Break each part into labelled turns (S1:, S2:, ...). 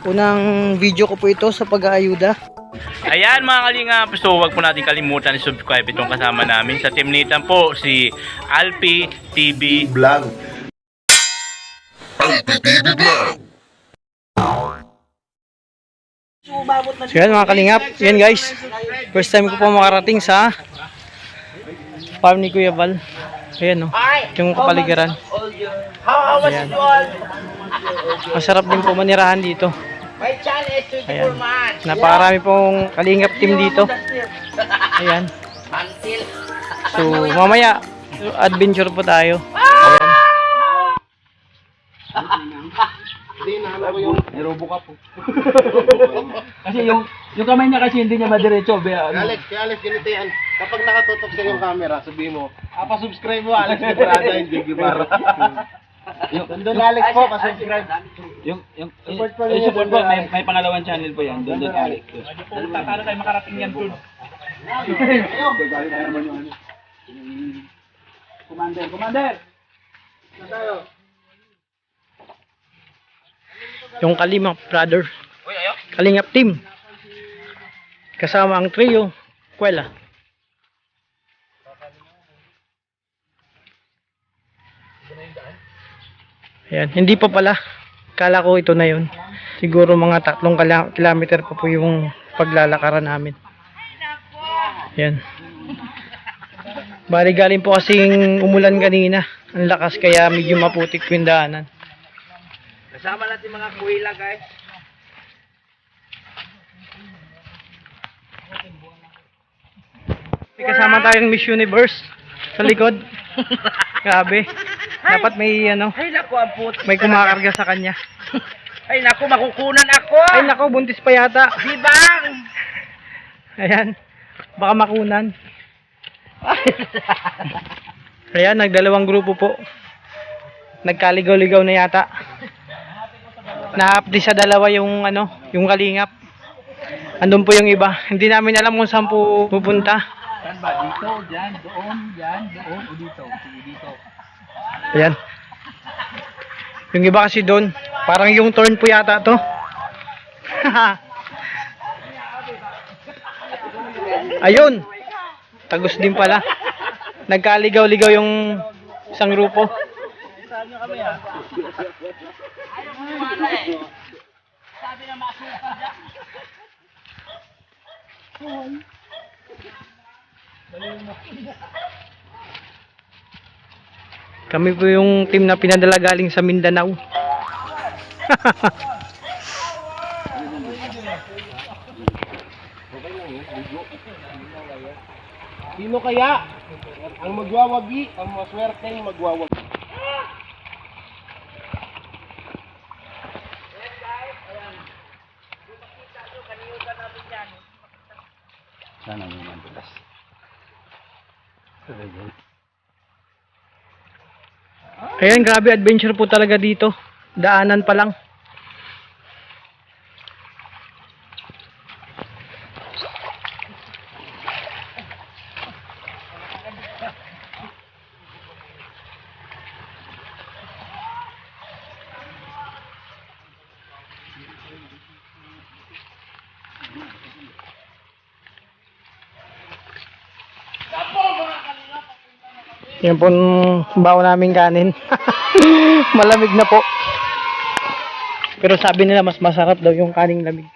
S1: Unang video ko po ito sa pag-aayuda.
S2: Ayan mga kalingap, so huwag po natin kalimutan i-subscribe itong kasama namin sa Team Nathan po, si Alpi TV
S3: Vlog.
S1: So yan mga kalingap, yan guys. First time ko po makarating sa farm ni Kuya Val. Ayan o, yung kapaligiran. Ayan. Masarap din po manirahan dito. Ayan. Napakarami pong kalingap team dito. Ayan. So mamaya, adventure po tayo. Ayan.
S4: Nirobo ka po. Kasi yung kamay niya kasi hindi niya madiretso.
S3: Alex, ganito yan. Kapag nakatutok sa yung camera, sabihin mo, pa-subscribe mo, Alex Guevara, hindi Guevara. Doon Alex po, pa-subscribe.
S4: Yung support po, may pangalawang channel po yan. Doon Alex. Paano tayo makarating yan doon? Commander!
S1: Yung Kalingap brother. Kalingap team. Kasama ang trio, Kuwela. Ayan, hindi pa pala. Kala ko ito na yun. Siguro mga 3 kilometer pa po yung paglalakaran namin. Ayan. Bali galing po kasing umulan kanina. Ang lakas kaya medyo maputik po yung daanan.
S4: Kasama natin mga kuwila guys.
S1: May kasama tayong Miss Universe sa likod. Grabe. Dapat may
S4: Ay naku, ang puto.
S1: may kumakarga sa kanya.
S4: Ay naku, makukunan ako.
S1: Ay nako, buntis pa yata.
S4: Bibang!
S1: Ayan. Baka makunan. Ayan, nagdalawang grupo po. Nagkaligaw-ligaw na yata. Nahapdi sa dalawa yung yung kalingap. Andun po yung iba. Hindi namin alam kung saan po pupunta.
S4: Saan ba? Dito, dyan, doon, o dito. Sige, dito.
S1: Ayan. Yung iba kasi doon. Parang yung turn po yata to. Ayun. Tagos din pala. Nagkaligaw-ligaw yung isang grupo. Kami po yung team na pinadala galing sa Mindanao.
S3: Sino kaya ang magwawagi, ang maswerteng magwawagi?
S4: Sana mo naman bukas.
S1: Ayan, grabe adventure po talaga dito. Daanan pa lang. Yan po baon namin kanin. Malamig na po. Pero sabi nila mas masarap daw yung kaning lamig.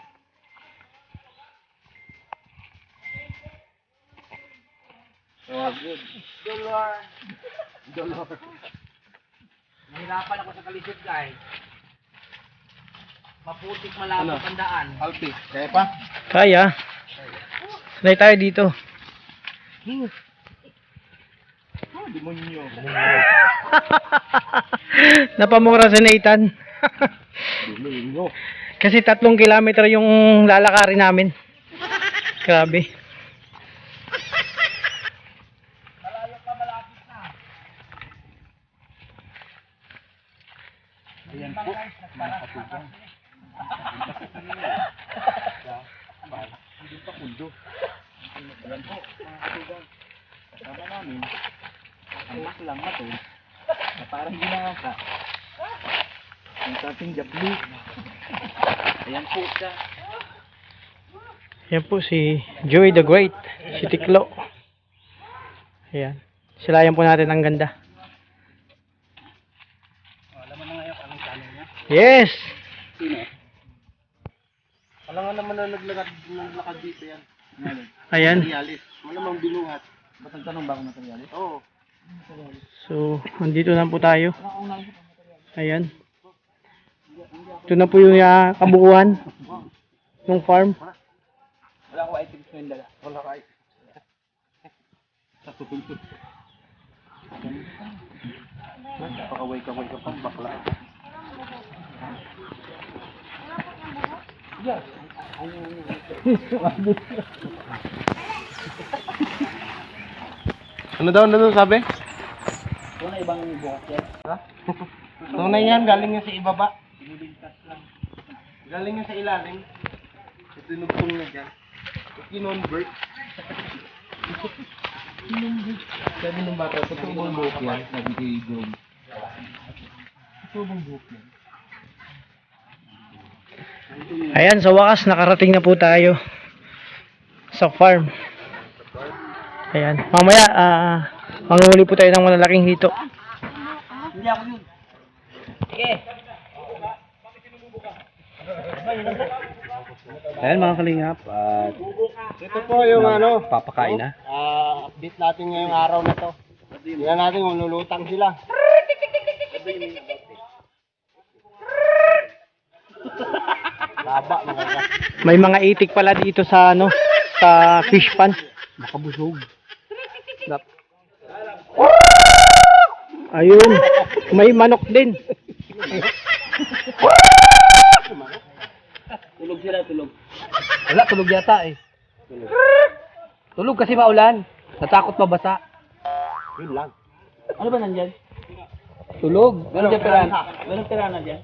S4: Nahirapan ako sa kalisod guys. Maputik malabo ang daan.
S3: Alpi, kaya pa?
S1: Kaya. Sanay tayo dito.
S3: Demonyo.
S1: Napamura si Nathan.
S3: Demonyo.
S1: Kasi 3 kilometer yung lalakarin namin. Grabe.
S4: Ayan po, mga katugang. Hindi pa kundo. Ayan po, mga katugang. Kasama namin, ang maklang na to, na parang ginaka. Ang ating japli. Ayan po siya.
S1: Yan po si Joey the Great, si Tiklo. Ayan. Silayan po natin ang ganda.
S4: Alam mo na ngayon anong channel niya?
S1: Yes!
S4: Sino?
S3: Alam nga naman na naglakad dito yan.
S1: Ayan.
S3: Materialis. Malamang binuhat.
S4: Ba't nagtanong ba ako materialis?
S3: Oo.
S1: So, andito na po tayo. Ayan. Ito na po yung kabuuan ng farm.
S4: Wala ko items ko yung dala.
S3: Wala ka. Sa tutultut. Pakaway-kaway ka pang bakla. Ano daw sabi?
S4: Wala ibang bukas yan.
S3: Tunay yan, galing yan sa ibaba. Galing yan sa ilalim. Tinugtong na dyan. Kinonvert. Sabi ng bata, tutubong buhok yan. Sabi kay Grom. Tutubong buhok yan.
S1: Ayan, sa wakas nakarating na po tayo sa farm. Ayan, mamaya manghuli po tayo ng malalaking hito.
S4: Hindi ako yun. Sige.
S1: Ayan mga kalingap, at
S3: Ito po yung ano,
S1: papakain na.
S3: update natin ngayong araw na to. Tingnan natin kung lulutang sila. Laba, mga ka.
S1: May mga itik pala dito sa sa fish pan.
S3: Makabusog.
S1: Ayun, may manok din.
S4: Tulog sila, tulog.
S1: Wala, tulog yata eh. Tulog kasi maulan. Natakot mabasa.
S3: Yun lang.
S4: Ano ba nandyan?
S1: Tulog.
S4: Meron dyan pirana? Meron pirana dyan?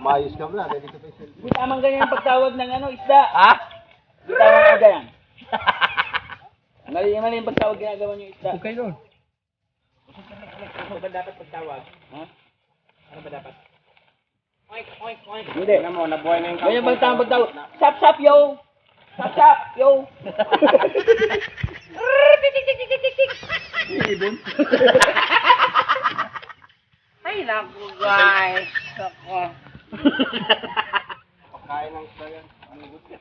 S3: Mayos ka ba? Dito pa yung
S4: Hindi tamang ganyan ang pagtawag ng isda. Ha? Hindi tamang aga yan. Mali yung pagtawag ginagawa niyo isda.
S1: Okay doon.
S4: Ano ba dapat pagtawag? Ha? Ano ba dapat? Oink, oink, oink. Hindi.
S3: Tingnan mo, nabuhay na yung
S4: Ganyan bang tamang pagtawag? Sap, sap, yo! Sap, sap, yo! Ibon?
S5: Ay, naku guys. Ako.
S3: Pagkain ng isda yan. Ano gusto?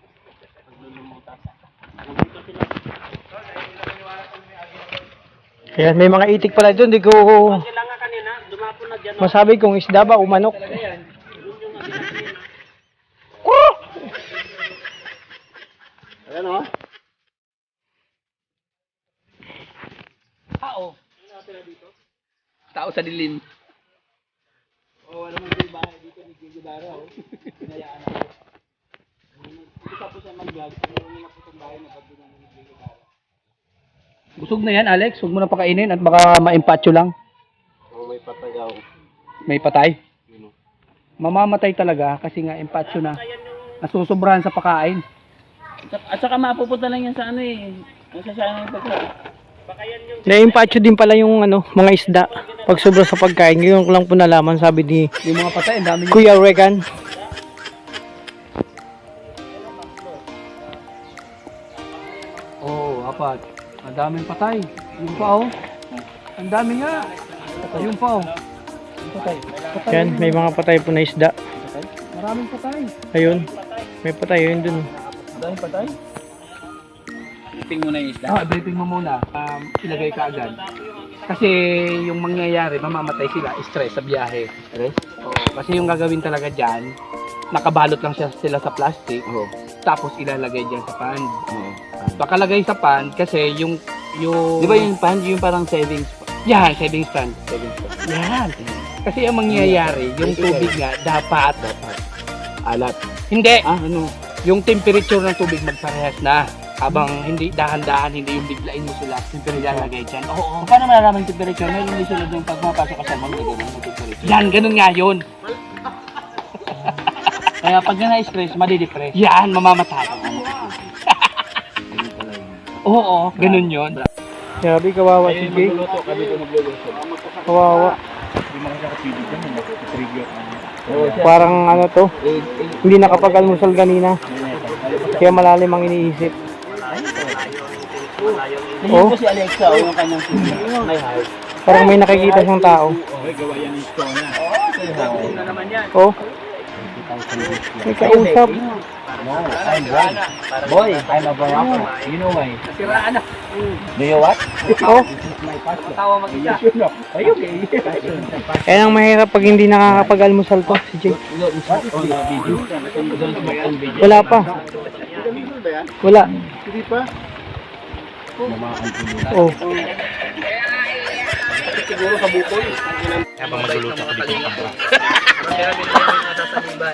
S3: Paglulumutan.
S1: Ayan, may mga itik pala doon. Hindi ko masabi kung isda ba o manok.
S3: Ayan o.
S4: Tao sa dilim.
S1: Busog na yan, Alex. Huwag mo na pakainin at baka maimpatyo lang.
S3: Oh, may patagaw.
S1: May patay. Mamamatay talaga kasi nga impatyo na. Nasusobrahan sa pakain.
S4: At saka mapupunta lang yan sa ano eh. Masasayang yung pagkain.
S1: Na-impatyo din pala yung mga isda. Pag sobra sa pagkain, ngayon ko lang po nalaman, sabi ni
S4: Yung mga patay, ang dami
S1: Kuya Regan.
S4: Oo, apat. Ang daming patay. Yung pa oh. Ang dami nga. Yung pa oh. Patay.
S1: Yan, may mga patay po na isda.
S4: Maraming patay.
S1: Ayun, may patay yun dun.
S4: Ang daming patay. Briefing muna yung isda.
S1: Briefing mo muna. Ilagay ka agad. Kasi yung mangyayari, mamamatay sila, stress sa biyahe.
S4: Stress?
S1: Oo, kasi yung gagawin talaga dyan, nakabalot lang sila sa plastic,
S4: Oo.
S1: tapos ilalagay dyan sa pan.
S4: Oo.
S1: Pakalagay sa pan kasi yung
S4: Di ba yung pan, yung parang savings?
S1: yan, savings pan.
S4: Savings pan.
S1: Yan. Kasi ang mangyayari, yung tubig nga dapat
S4: Alat.
S1: hindi,
S4: Ah, ano?
S1: yung temperature ng tubig magparehas na. Habang hindi dahan-dahan, hindi yung biglain mo sila, ilalagay dyan. Oo.
S4: Paano malalaman yung temperature? Meron din sila yung pag mapasok ka sa mga ganun yung temperature.
S1: Yan, ganun nga yun.
S4: Kaya pag na-stress, madidepress.
S1: Yan, mamamatay. Oo, ganun yun. Sabi, kawawa si Jay.
S4: Kami ko magluluto.
S1: Kawawa.
S4: Hindi makasakapilig yan, trigger.
S1: Parang ano to, hindi nakapag-almusal kanina. Kaya malalim ang iniisip. Oh,
S4: Si Alexa, o yung kanyang may heart.
S1: parang may nakikita siyang tao. Oh, may kausap.
S4: I'm Brad. Boy, I'm a barako. You know why? Do you what?
S1: Oh,
S4: Are you okay?
S1: yan ang mahirap pag hindi nakakapag-almusal to, si Jake. Wala pa. Wala.
S3: Hindi pa?
S1: Oh,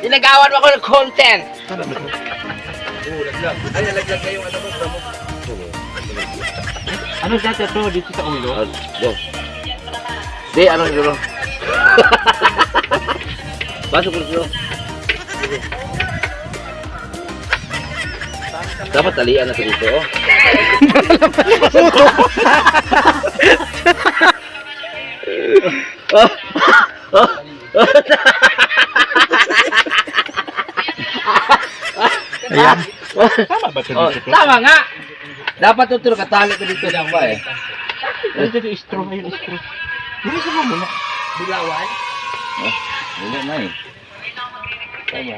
S5: Ginagawan mo ako ng content.
S4: Ano dati ito dito sa ulo?
S3: Di, ano siguro? Pasok ko siguro. Dapat talian na sa dito, oh.
S1: ayan.
S3: Tama nga! Dapat tuturo katali ko dito lang ba eh.
S4: Ito yung straw, ayun straw.
S3: Hindi sa mo muna.
S5: Bilawan?
S3: Wala na eh. Tama.